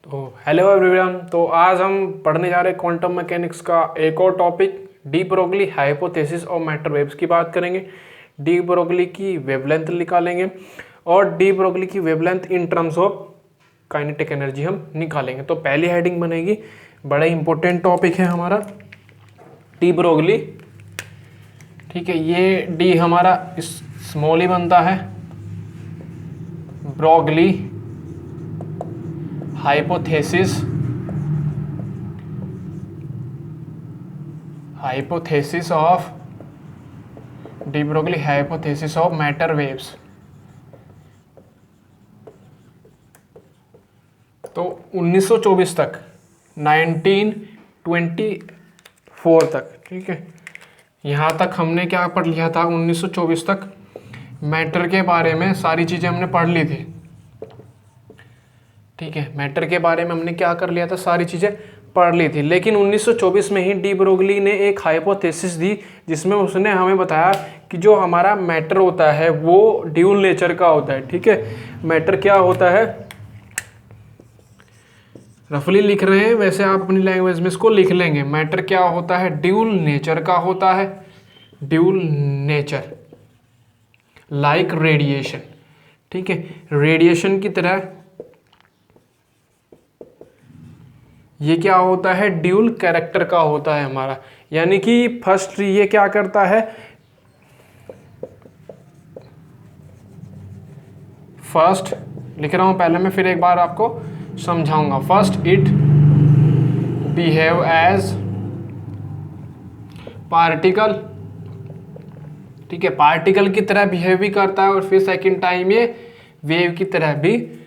तो hello everyone. तो आज हम पढ़ने जा रहे हैं क्वांटम मैकेनिक्स का एक और टॉपिक डी ब्रोगली हाइपोथेसिस और मैटर वेव्स की बात करेंगे। डी ब्रोगली की वेवलेंथ निकालेंगे और डी ब्रोगली की wavelength in terms of kinetic energy हम निकालेंगे। तो पहली हेडिंग बनेगी, बड़ा इंपॉर्टेंट टॉपिक है हमारा डी ब्रोगली। ठीक है, ये डी हमारा स्मॉल ही बनता है, Broglie hypothesis of de Broglie hypothesis of matter waves. तो 1924 तक, 1924 तक, ठीक है, यहाँ तक हमने क्या पढ़ लिया था। 1924 तक मैटर के बारे में सारी चीज़ें हमने पढ़ ली थी। ठीक है, मैटर के बारे में हमने क्या कर लिया था, सारी चीज़ें पढ़ ली थी। लेकिन 1924 में ही डी ब्रोगली ने एक हाइपोथेसिस दी जिसमें उसने हमें बताया कि जो हमारा मैटर होता है वो ड्यूल नेचर का होता है। ठीक है, मैटर क्या होता है, रफली लिख रहे हैं, वैसे आप अपनी लैंग्वेज में इसको लिख लेंगे। मैटर क्या होता है, ड्यूल नेचर का होता है, ड्यूल नेचर, लाइक रेडिएशन। ठीक है, रेडिएशन की तरह ये क्या होता है, ड्यूल कैरेक्टर का होता है हमारा। यानी कि फर्स्ट ये क्या करता है, फर्स्ट लिख रहा हूं पहले मैं, फिर एक बार आपको समझाऊंगा। First it behave as particle, ठीक है, पार्टिकल की तरह बिहेव भी करता है, और फिर सेकंड टाइम ये वेव की तरह भी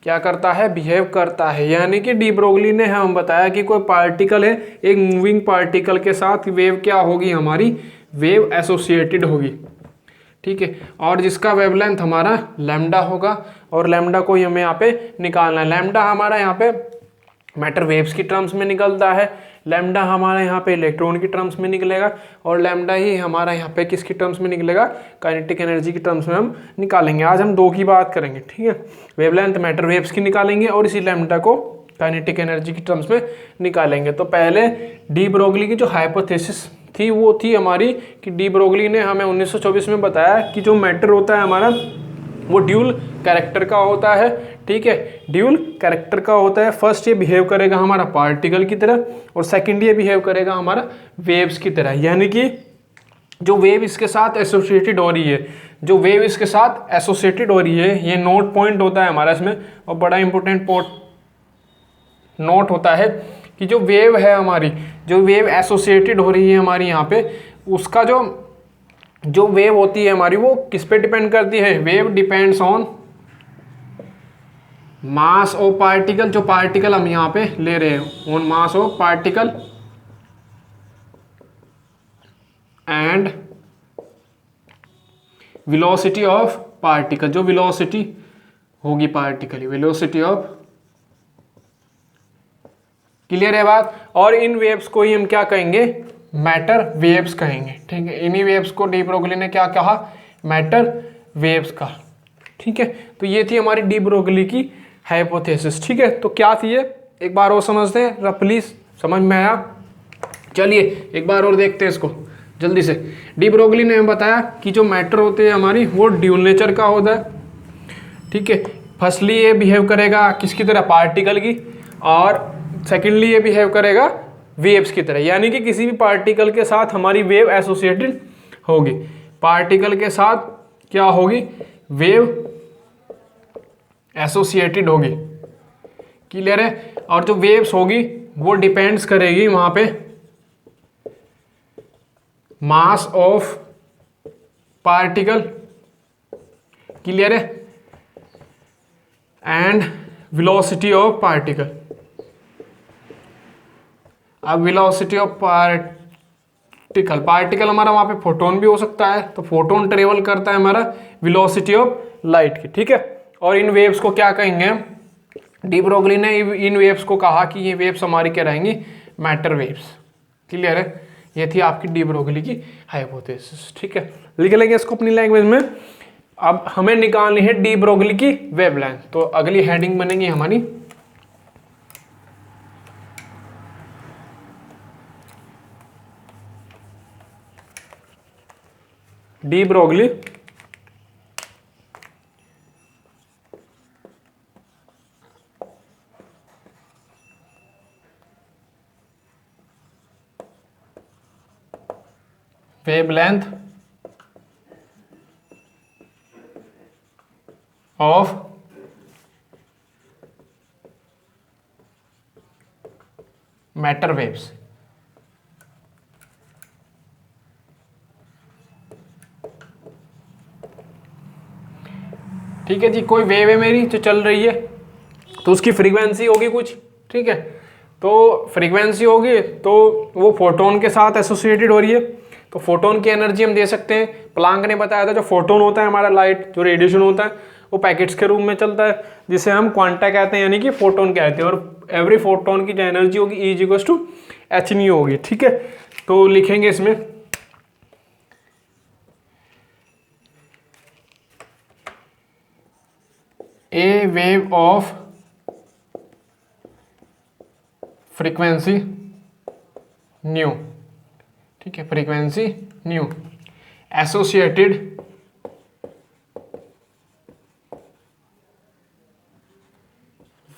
क्या करता है, बिहेव करता है। यानी कि डी ब्रोगली ने हम बताया कि कोई पार्टिकल है, एक मूविंग पार्टिकल के साथ वेव क्या होगी, हमारी वेव एसोसिएटेड होगी। ठीक है, और जिसका वेवलेंथ हमारा लैम्डा होगा, और लैम्डा को ही हमें यहाँ पे निकालना है। लैम्डा हमारा यहाँ पे मैटर वेव्स की टर्म्स में निकलता है, लैम्डा हमारा यहाँ पे इलेक्ट्रॉन की टर्म्स में निकलेगा, और लैम्डा ही हमारा यहाँ पे किसकी टर्म्स में निकलेगा, काइनेटिक एनर्जी की टर्म्स में हम निकालेंगे। आज हम दो की बात करेंगे, ठीक है, वेवलेंथ मैटर वेव्स की निकालेंगे और इसी लैम्डा को काइनेटिक एनर्जी की टर्म्स में निकालेंगे। तो पहले डी ब्रोगली की जो हाइपोथेसिस थी वो थी हमारी कि डी ब्रोगली ने हमें 1924 में बताया कि जो मैटर होता है हमारा वो ड्यूल कैरेक्टर का होता है। ठीक है, ड्यूल कैरेक्टर का होता है। फर्स्ट ये बिहेव करेगा हमारा पार्टिकल की तरह, और सेकंड ये बिहेव करेगा हमारा वेव्स की तरह। यानी कि जो वेव इसके साथ एसोसिएटेड हो रही है, जो वेव इसके साथ एसोसिएटेड हो रही है, ये नोट पॉइंट होता है हमारा इसमें, और बड़ा इंपॉर्टेंट नोट होता है कि जो वेव है हमारी, जो वेव एसोसिएटेड हो रही है हमारी यहाँ पे, उसका जो वेव होती है हमारी वो किस पे डिपेंड करती है, wave depends on mass of particle. जो पार्टिकल हम यहाँ पे ले रहे हैं, on mass of particle and velocity of particle. जो वेलोसिटी होगी पार्टिकल की, वेलोसिटी ऑफ, क्लियर है बात। और इन वेव्स को ही हम क्या कहेंगे, मैटर वेव्स कहेंगे। ठीक है, इन्हीं वेव्स को डी ब्रोगली ने क्या कहा, मैटर वेव्स का। ठीक है, तो ये थी हमारी डी ब्रोगली की हाइपोथेसिस। ठीक है, तो क्या थी ये, एक बार और समझते हैं, रफली समझ में आया। चलिए एक बार और देखते हैं इसको जल्दी से। डी ब्रोगली ने हमें बताया कि जो मैटर होते हैं हमारी वो ड्यूल नेचर का होता है। ठीक है, फर्स्टली ये बिहेव करेगा किसकी तरह, पार्टिकल की, और सेकेंडली ये बिहेव करेगा वेव्स की तरह। यानी कि किसी भी पार्टिकल के साथ हमारी वेव एसोसिएटेड होगी, पार्टिकल के साथ क्या होगी, वेव एसोसिएटेड होगी। क्लियर है, और जो वेव्स होगी वो डिपेंड्स करेगी वहां पे मास ऑफ पार्टिकल, क्लियर है, एंड वेलोसिटी ऑफ पार्टिकल। अब वेलोसिटी ऑफ पार्टिकल हमारा वहां पे फोटोन भी हो सकता है, तो फोटोन ट्रेवल करता है हमारा वेलोसिटी ऑफ लाइट की। ठीक है, और इन वेव्स को क्या कहेंगे, डी ब्रोगली ने इन वेव्स को कहा कि ये वेव्स हमारी क्या रहेंगी, मैटर वेव्स। क्लियर है, ये थी आपकी डी ब्रोगली की हाइपोथेसिस। ठीक है, लिख लेंगे इसको अपनी लैंग्वेज में। अब हमें निकालनी है डी ब्रोगली की वेवलेंथ। तो अगली हेडिंग बनेगी हमारी de Broglie wavelength of matter waves. ठीक है जी, कोई वेव है मेरी जो चल रही है, तो उसकी फ्रीक्वेंसी होगी कुछ, ठीक है। तो फ्रीक्वेंसी होगी तो वो फोटोन के साथ एसोसिएटेड हो रही है, तो फोटोन की एनर्जी हम दे सकते हैं। प्लांक ने बताया था जो फोटोन होता है हमारा, लाइट जो रेडिएशन होता है वो पैकेट्स के रूप में चलता है, जिसे हम क्वांटा कहते हैं, यानी कि फोटोन कहते हैं। और एवरी फोटोन की जो एनर्जी होगी E is equals to H nu होगी, ठीक है। तो लिखेंगे इसमें a wave of frequency nu, ठीक है, frequency nu associated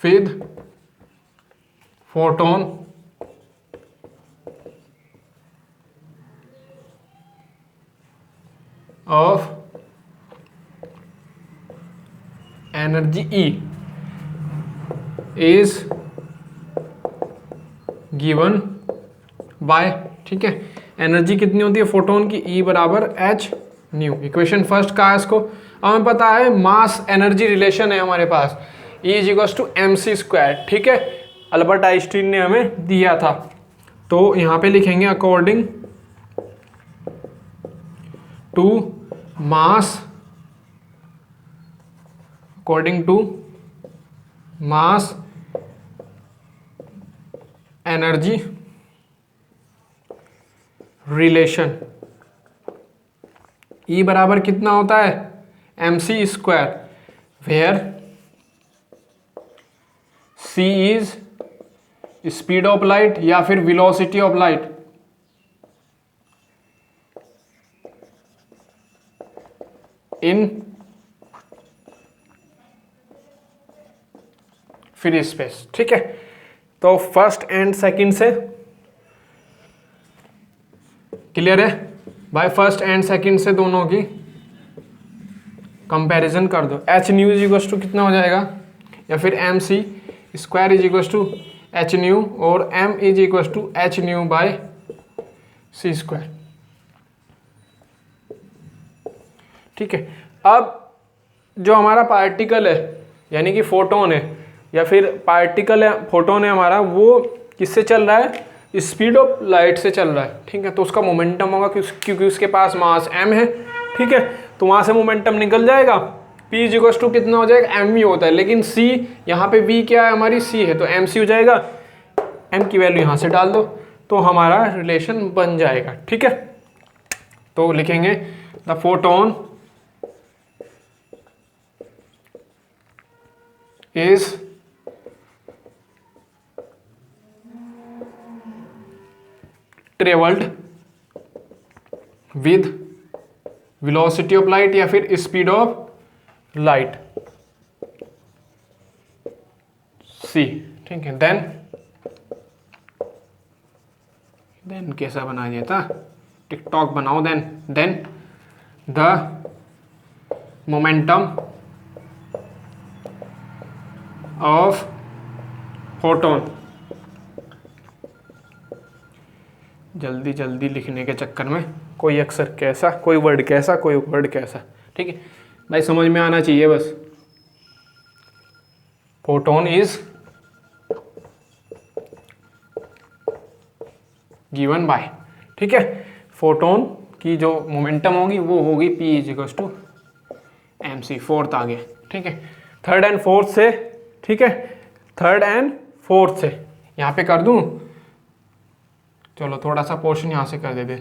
with photon of energy E is given by, ठीक है। एनर्जी कितनी होती है फोटोन की, E बराबर एच न्यू। इक्वेशन फर्स्ट का है इसको, हमें पता है मास एनर्जी रिलेशन है हमारे पास, E is equals to M C square, ठीक है, अल्बर्ट आइंस्टीन ने हमें दिया था। तो यहाँ पे लिखेंगे according to mass, according to mass energy relation, E बराबर कितना होता है M C square, where C is speed of light या फिर velocity of light in free space, ठीक है। तो फर्स्ट एंड सेकंड से क्लियर है भाई, फर्स्ट एंड सेकंड से दोनों की कंपैरिजन कर दो। H nu is equal to कितना हो जाएगा, या फिर M C square is equal to H nu, और M is equal to H nu by C square, ठीक है। अब जो हमारा पार्टिकल है यानी कि फोटोन है या फिर पार्टिकल है, फोटोन है हमारा, वो किससे चल रहा है, स्पीड ऑफ लाइट से चल रहा है, ठीक है। तो उसका मोमेंटम होगा क्योंकि उसके पास मास m है, ठीक है। तो वहाँ से मोमेंटम निकल जाएगा, p इज इक्वल टू कितना हो जाएगा, एम वी होता है, लेकिन c यहाँ पे v क्या है हमारी, c है, तो एम सी हो जाएगा, m की वैल्यू यहाँ से डाल दो तो हमारा रिलेशन बन जाएगा, ठीक है। तो लिखेंगे the photon is travelled with velocity of light या फिर स्पीड ऑफ लाइट c, ठीक है। देन कैसा बना दिया था, टिकटॉक बनाओ, then the momentum of photon, जल्दी जल्दी लिखने के चक्कर में कोई अक्षर कैसा, कोई वर्ड कैसा, कोई वर्ड कैसा, ठीक है भाई, समझ में आना चाहिए बस। फोटोन इज गिवन बाय, ठीक है। फोटोन की जो मोमेंटम होगी वो होगी p is equal to M C, fourth आ गया, ठीक है। थर्ड एंड फोर्थ से, ठीक है, थर्ड एंड फोर्थ से यहाँ पे कर दूं, चलो थोड़ा सा पोर्शन यहाँ से कर देते,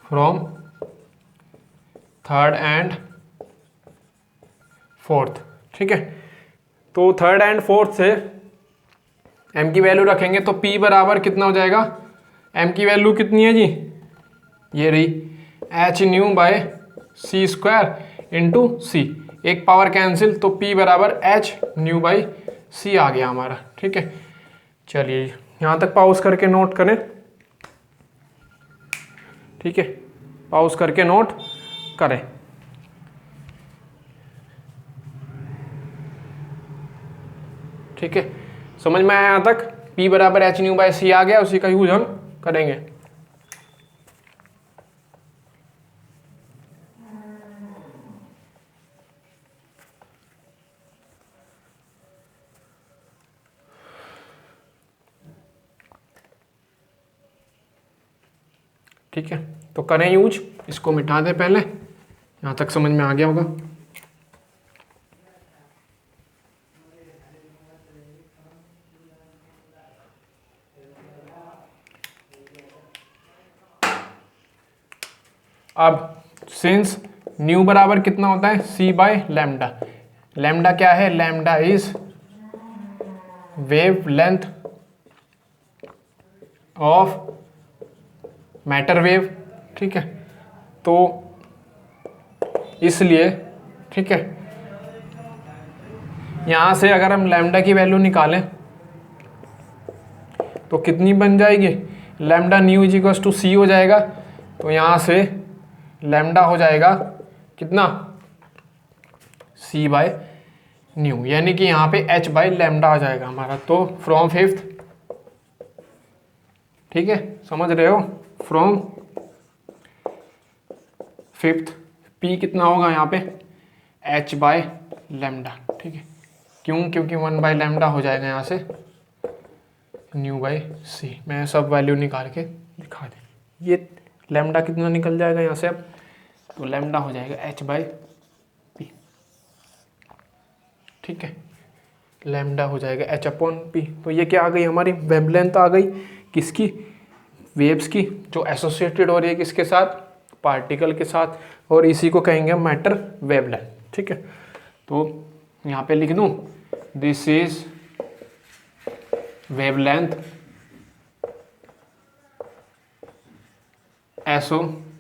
फ्रॉम थर्ड एंड फोर्थ, ठीक है। तो थर्ड एंड फोर्थ से m की वैल्यू रखेंगे तो p बराबर कितना हो जाएगा, m की वैल्यू कितनी है जी, ये रही h new by C square into सी, एक पावर कैंसिल, तो P बराबर एच न्यू बाई सी आ गया हमारा। ठीक है, चलिए यहाँ तक पॉज करके नोट करें। ठीक है, पॉज करके नोट करें। ठीक है, समझ में आया यहाँ तक? P बराबर एच न्यू बाई सी आ गया, उसी का यूज हम करेंगे। ठीक है, तो करें यूज, इसको मिटा दें पहले। यहाँ तक समझ में आ गया होगा। अब सिंस न्यू बराबर कितना होता है, सी बाय लैम्डा। लैम्डा क्या है, lambda is wave length of matter wave. ठीक है, तो इसलिए ठीक है, यहां से अगर हम लैम्डा की वैल्यू निकालें तो कितनी बन जाएगी, lambda nu is equal to C हो जाएगा। तो यहां से लैम्डा हो जाएगा कितना, सी बाय न्यू, यानी कि यहाँ पे एच बाय लैम्डा आ जाएगा हमारा। तो फ्रॉम फिफ्थ, ठीक है, समझ रहे हो, फ्रॉम फिफ्थ P कितना होगा यहाँ पे, H बाय लैम्डा। ठीक है, क्यों, क्योंकि 1 बाय लैम्डा हो जाएगा यहाँ से न्यू बाय सी। मैं सब वैल्यू निकाल के दिखा दें, ये लैम्डा कितना निकल जाएगा यहाँ से अब, तो लैम्डा हो जाएगा H बाय पी। ठीक है, लैम्डा हो जाएगा H अपॉन पी। तो ये क्या आ गई हमारी, वेवलेंथ आ गई किसकी, वेव्स की, जो एसोसिएटेड हो रही है किसके साथ, पार्टिकल के साथ, और इसी को कहेंगे मैटर वेवलेंथ। ठीक है, तो यहाँ पे लिख दूँ, this is wavelength associated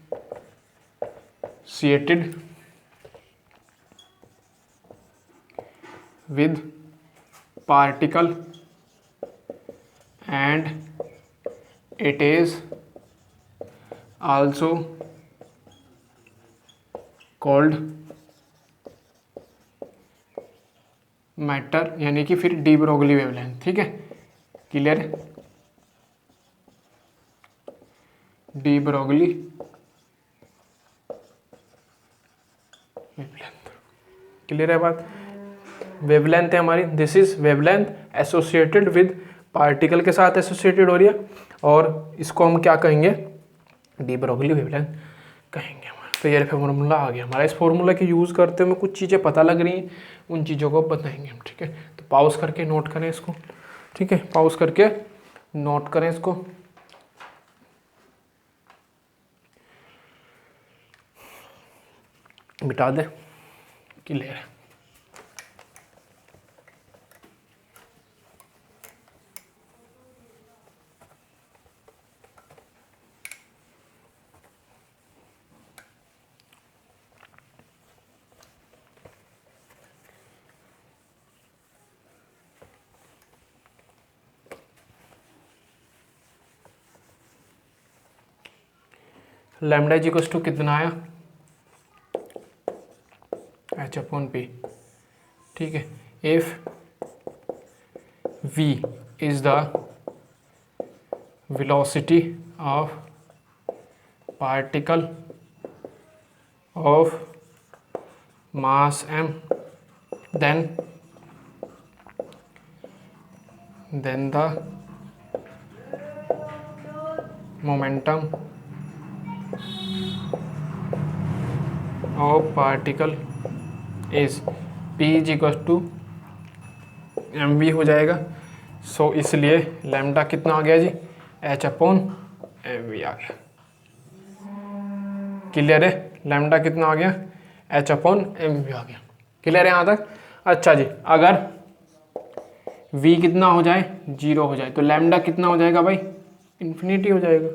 with particle and it is also called matter, यानी कि फिर डी ब्रोगली वेवलेंथ। ठीक है, क्लियर है, डी ब्रोगली वेवलेंथ, क्लियर है बात। वेवलेंथ है हमारी, this is wavelength associated with particle के साथ एसोसिएटेड हो रही है, और इसको हम क्या कहेंगे, डी ब्रोगली वेवलेंथ कहेंगे हमारा। तो ये फॉर्मूला आ गया हमारा। इस फॉर्मूला के यूज़ करते हुए कुछ चीज़ें पता लग रही हैं, उन चीज़ों को बताएंगे हम। ठीक है, तो पॉज करके नोट करें इसको। ठीक है, पॉज करके नोट करें इसको। मिटा दे, क्लियर है। लैम्डा इज इक्वल टू कितना आया, एच अपॉन पी। ठीक है, if v is the velocity of particle of mass m, then the momentum of particle is p is equal to mv हो जाएगा। सो इसलिए लैम्डा कितना आ गया जी, h अपॉन mv आ गया। क्लियर है, लैम्डा कितना आ गया, h अपॉन mv आ गया। क्लियर है यहाँ तक। अच्छा जी, अगर v कितना हो जाए, 0 हो जाए, तो लैम्डा कितना हो जाएगा भाई, इन्फिनिटी हो जाएगा।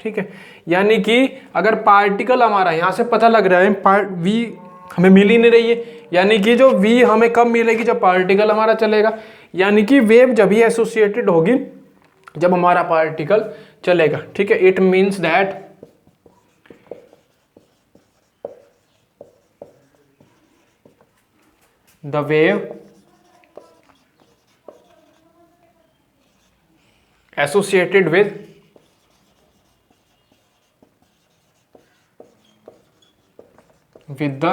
ठीक है, यानी कि अगर पार्टिकल हमारा यहाँ से पता लग रहा है v हमें मिल ही नहीं रही है, यानी कि जो v हमें कब मिलेगी, जब पार्टिकल हमारा चलेगा, यानी कि वेव जब ही एसोसिएटेड होगी जब हमारा पार्टिकल चलेगा। ठीक है, it means that the wave associated with the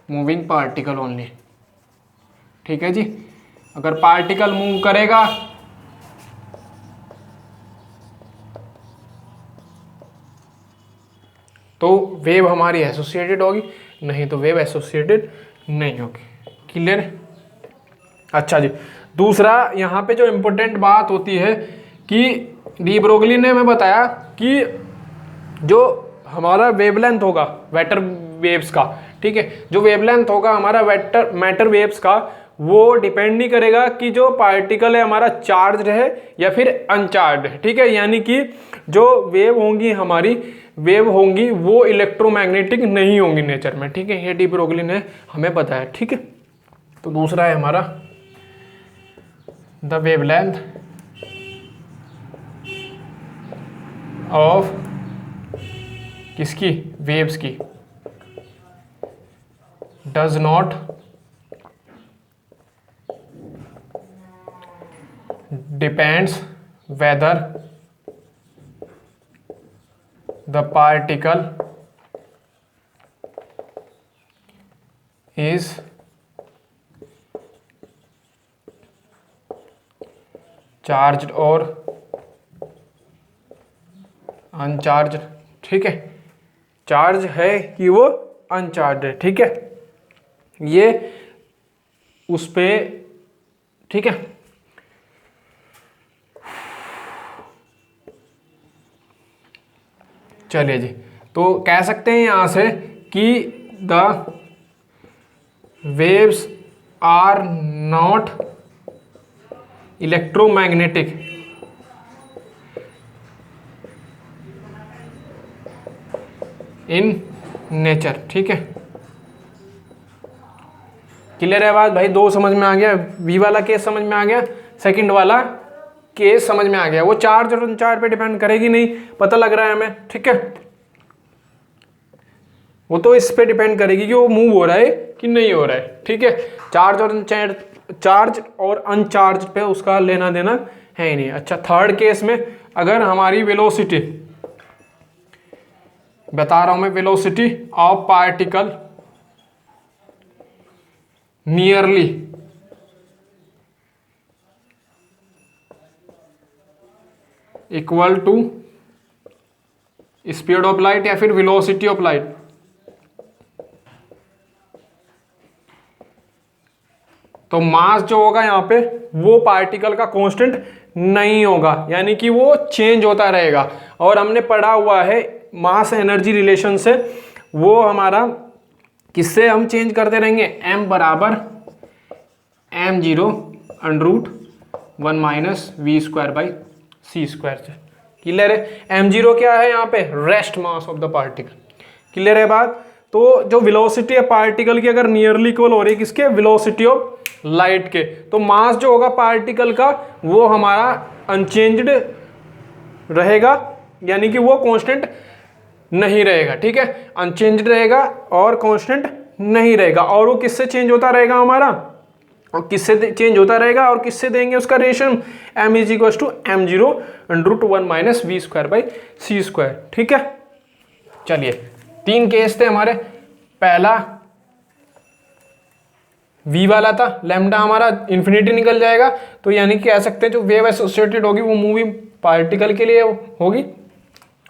moving particle only. ठीक है जी, अगर पार्टिकल मूव करेगा तो वेव हमारी एसोसिएटेड होगी, नहीं तो वेव एसोसिएटेड नहीं होगी। क्लियर है? अच्छा जी, दूसरा यहाँ पे जो इम्पोर्टेंट बात होती है कि डी ब्रोगली ने हमें बताया कि जो हमारा वेवलेंथ होगा वेक्टर वेव्स का, ठीक है, जो वेवलेंथ होगा हमारा मैटर वेव्स का, वो डिपेंड नहीं करेगा कि जो पार्टिकल है हमारा चार्ज है या फिर अनचार्ज है। ठीक है, यानी कि जो वेव होंगी हमारी वेव होंगी वो इलेक्ट्रोमैग्नेटिक नहीं होंगी नेचर में। ठीक है, ये डी ब्रोगली ने हमें बताया। ठीक है, तो दूसरा है हमारा द वेवलेंथ ऑफ किसकी, वेव्स की, does not depends whether the particle is charged और अनचार्ज्ड। ठीक है, चार्ज है कि वो अनचार्ज है। ठीक है, ये उस पे, ठीक है, चलिए जी, तो कह सकते हैं यहां से कि the waves are not electromagnetic in nature. ठीक है, क्लियर है बात भाई? दो समझ में आ गया, वी वाला केस समझ में आ गया, सेकंड वाला केस समझ में आ गया। वो चार्ज और अनचार्ज पे डिपेंड करेगी नहीं, पता लग रहा है हमें। ठीक है, वो तो इस पे डिपेंड करेगी कि वो मूव हो रहा है कि नहीं हो रहा है। ठीक है, चार्ज और अनचार्ज पे उसका लेना देना है ही नहीं। अच्छा, थर्ड केस में अगर हमारी वेलोसिटी, बता रहा हूं मैं, velocity of particle nearly equal to speed of light या फिर वेलोसिटी ऑफ लाइट, तो मास जो होगा यहाँ पे वो पार्टिकल का कांस्टेंट नहीं होगा, यानी कि वो चेंज होता रहेगा। और हमने पढ़ा हुआ है मास एनर्जी रिलेशन से, वो हमारा किससे हम चेंज करते रहेंगे, m बराबर m0 √1 minus V square by C square से। क्लियर है? m0 क्या है यहाँ पे, rest mass of the particle. Clear है बात? तो जो वेलोसिटी है पार्टिकल की अगर नियरली इक्वल हो रही है किसके, वेलोसिटी ऑफ लाइट के, तो मास जो होगा पार्टिकल का वो हमारा अनचेंज्ड रहेगा, यानी कि वो कांस्टेंट नहीं रहेगा। ठीक है, अनचेंज्ड रहेगा और कांस्टेंट नहीं रहेगा। और वो किससे चेंज होता रहेगा हमारा, और किससे चेंज होता रहेगा और किससे देंगे उसका ratio, m is equal to m0 √1 minus V square by C square. ठीक है, चलिए, तीन केस थे हमारे। पहला v वाला था, लैम्डा हमारा इन्फिनिटी निकल जाएगा, तो यानी कि कह सकते हैं जो वेव एसोसिएटेड होगी वो मूविंग पार्टिकल के लिए होगी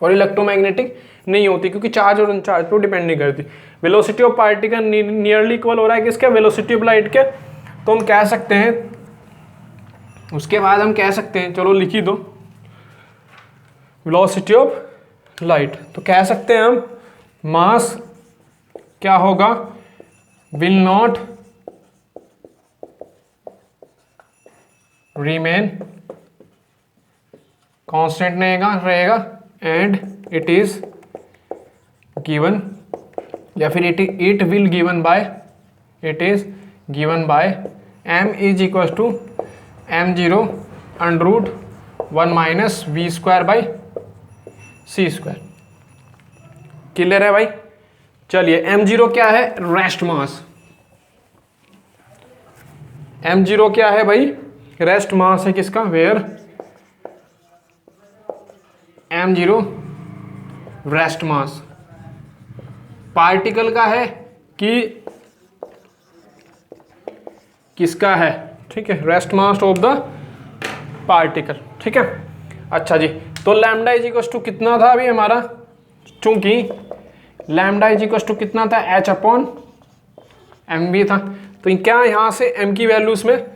और इलेक्ट्रोमैग्नेटिक नहीं होती, क्योंकि चार्ज और अनचार्ज पे डिपेंड नहीं करती। Velocity of particle nearly equal हो रहा है किसके, वेलोसिटी ऑफ लाइट के, तो हम कह सकते हैं, उसके बाद हम कह सकते हैं, चलो लिख ही दो, वेलोसिटी ऑफ लाइट, तो कह सकते हैं हम मास क्या होगा, विल नॉट remain कांस्टेंट रहेगा एंड इट इज गिवन, या फिर it will given by, it is given by m is equal to m0 under root 1 minus V square by C square. Clear है भाई? चलिए m0 क्या है? Rest mass. m0 क्या है भाई? रेस्ट मास है किसका? Where m0 rest mass particle का है कि किसका है? ठीक है, rest mass of the particle. ठीक है, अच्छा जी, तो लैम्डा इज इक्वल टू कितना था अभी हमारा? चूंकि लैम्डा इज इक्वल टू कितना था? h अपॉन एम भी था, तो क्या यहाँ से m की वैल्यू इसमें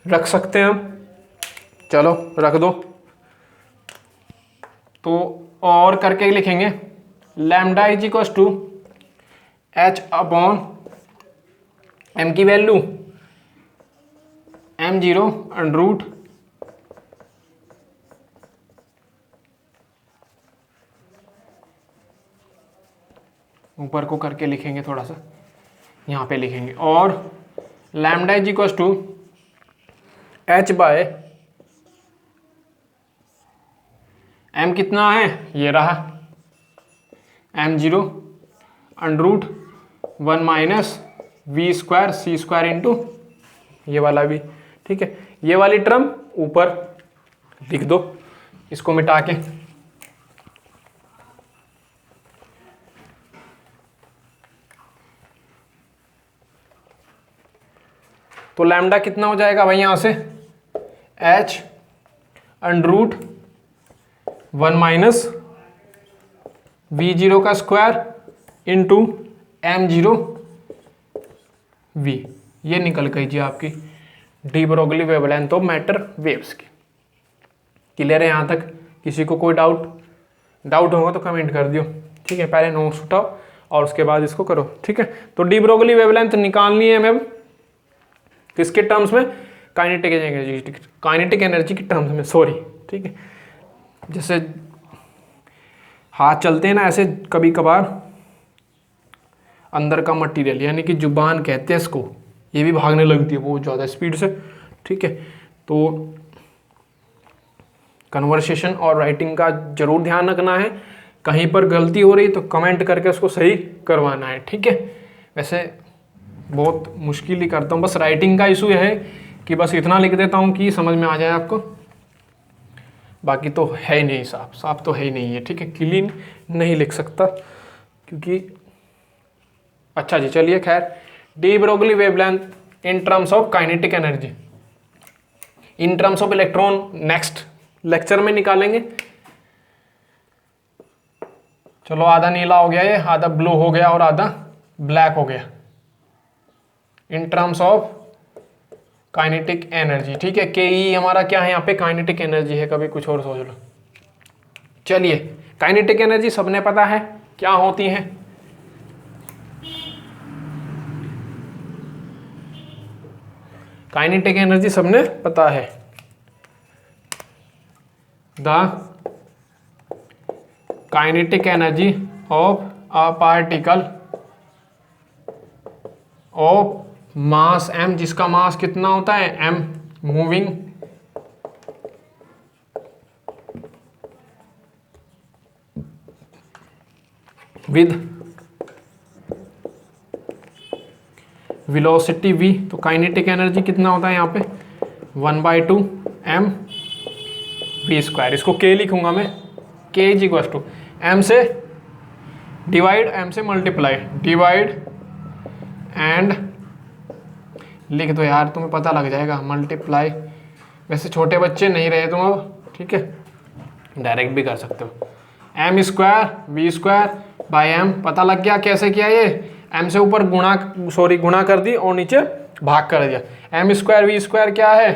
रख सकते हैं हम? चलो रख दो। तो और करके लिखेंगे lambda is equal to h upon m की वैल्यू m0 अंडर रूट ऊपर को करके लिखेंगे, थोड़ा सा यहाँ पे लिखेंगे, और lambda is equal to h by m कितना है? ये रहा m0 under root 1 minus V square C square into ये वाला भी। ठीक है, ये वाली टर्म ऊपर लिख दो इसको मिटा के। तो लैम्डा कितना हो जाएगा भाई यहाँ से? h under root 1 minus v0 का स्क्वायर इंटू m0 v। ये निकल गई जी आपकी de Broglie wavelength of matter waves की। क्लियर है यहाँ तक? किसी को कोई डाउट होगा तो कमेंट कर दियो। ठीक है, पहले नोट्स उठाओ और उसके बाद इसको करो। ठीक है, तो डी ब्रोगली वेवलेंथ निकालनी है मैम किसके टर्म्स में? काइनेटिक एनर्जी की टर्म्स में, सॉरी। ठीक है, जैसे हाथ चलते हैं ना ऐसे कभी कभार, अंदर का मटेरियल यानी कि जुबान कहते हैं इसको, ये भी भागने लगती है बहुत ज़्यादा स्पीड से। ठीक है, तो कन्वर्सेशन और राइटिंग का जरूर ध्यान रखना है। कहीं पर गलती हो रही तो कमेंट करके उसको सही करवाना है। ठीक है, वैसे बहुत मुश्किल ही करता हूँ, बस राइटिंग का इशू है कि बस इतना लिख देता हूँ कि समझ में आ जाए आपको, बाकी तो है ही नहीं, साफ तो है ही नहीं है। ठीक है, क्लीन नहीं लिख सकता क्योंकि अच्छा जी, चलिए खैर, de Broglie wavelength in terms of kinetic energy, in terms of electron next lecture में निकालेंगे। चलो, आधा नीला हो गया, ये आधा ब्लू हो गया और आधा ब्लैक हो गया इन टर्म्स ऑफ काइनेटिक एनर्जी। ठीक है, के ई हमारा क्या है यहाँ पे? काइनेटिक एनर्जी है, कभी कुछ और सोच लो। चलिए, काइनेटिक एनर्जी सबने पता है क्या होती है? काइनेटिक एनर्जी सबने पता है, the kinetic energy of a particle of mass m, जिसका मास कितना होता है? m, moving with velocity v। तो काइनेटिक एनर्जी कितना होता है यहाँ पे? 1/2 m v स्क्वायर। इसको k लिखूंगा मैं, k is equal to m से डिवाइड, m से मल्टीप्लाई, डिवाइड एंड लिख दो यार, तुम्हें पता लग जाएगा, मल्टीप्लाई। वैसे छोटे बच्चे नहीं रहे तुम अब, ठीक है, डायरेक्ट भी कर सकते हो। m square v square by m, पता लग गया कैसे किया? ये m से ऊपर गुणा कर दी और नीचे भाग कर दिया। m स्क्वायर v स्क्वायर क्या है?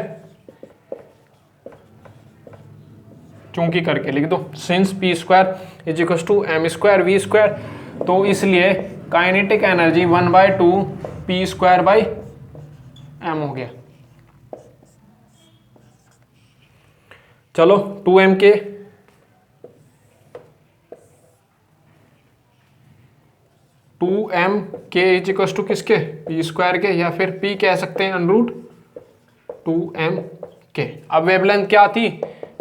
चूंकि करके लिख दो, since p square is equal to m square v square, तो इसलिए kinetic energy 1/2 p square by m हो गया। चलो 2m के 2m k is equal to किसके, पी स्क्वायर के, या फिर p कह सकते हैं अंडरूट 2m k। अब वेवलेंथ क्या थी,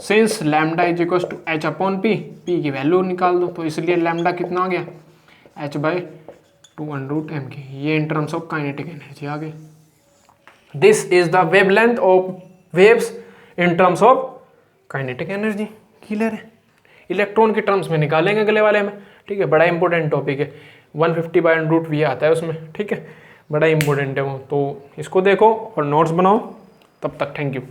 since lambda is equal to h upon p, p की वैल्यू निकाल दो, तो इसलिए लैम्डा कितना आ गया, h बाई 2√m k। ये in terms of kinetic energy आ गई। This is the wavelength of waves in terms of kinetic energy. Clear है, इलेक्ट्रॉन के टर्म्स में निकालेंगे अगले वाले में। ठीक है, बड़ा इंपॉर्टेंट टॉपिक है, 150/√v आता है उसमें। ठीक है, बड़ा इंपॉर्टेंट है वो, तो इसको देखो और नोट्स बनाओ। तब तक थैंक यू।